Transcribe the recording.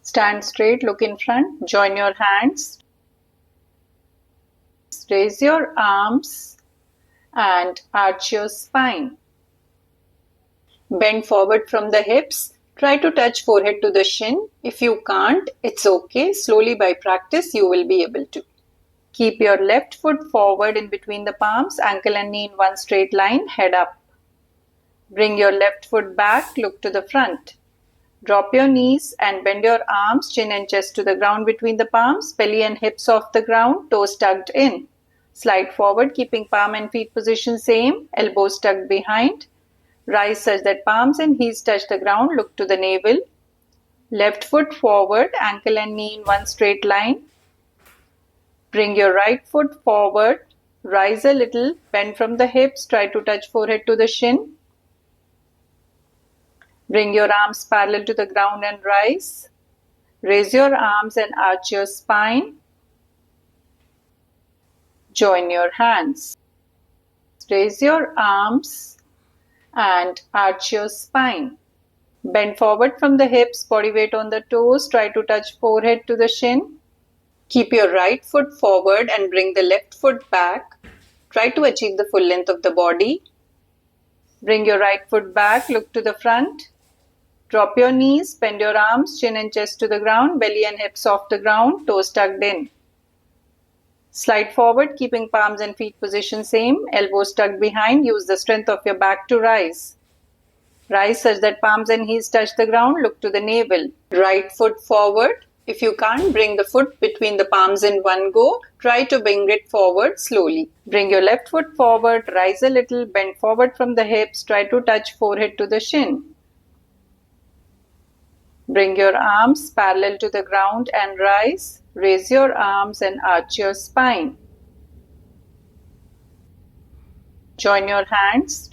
Stand straight, look in front, join your hands. Raise your arms and arch your spine. Bend forward from the hips. Try to touch forehead to the shin. If you can't, it's okay. Slowly by practice, you will be able to. Keep your left foot forward in between the palms, ankle and knee in one straight line, head up. Bring your left foot back, look to the front. Drop your knees and bend your arms, chin and chest to the ground between the palms, belly and hips off the ground, toes tucked in. Slide forward, keeping palm and feet position same, elbows tucked behind. Rise such that palms and heels touch the ground, look to the navel. Left foot forward, ankle and knee in one straight line. Bring your right foot forward, rise a little, bend from the hips, try to touch forehead to the shin. Bring your arms parallel to the ground and rise. Raise your arms and arch your spine. Join your hands. Raise your arms and arch your spine. Bend forward from the hips, body weight on the toes. Try to touch forehead to the shin. Keep your right foot forward and bring the left foot back. Try to achieve the full length of the body. Bring your right foot back, look to the front. Drop your knees, bend your arms, chin and chest to the ground, belly and hips off the ground, toes tucked in. Slide forward, keeping palms and feet position same, elbows tucked behind. Use the strength of your back to rise. Rise such that palms and heels touch the ground, look to the navel. Right foot forward. If you can't bring the foot between the palms in one go, try to bring it forward slowly. Bring your left foot forward, rise a little, bend forward from the hips, try to touch forehead to the shin. Bring your arms parallel to the ground and rise. Raise your arms and arch your spine. Join your hands.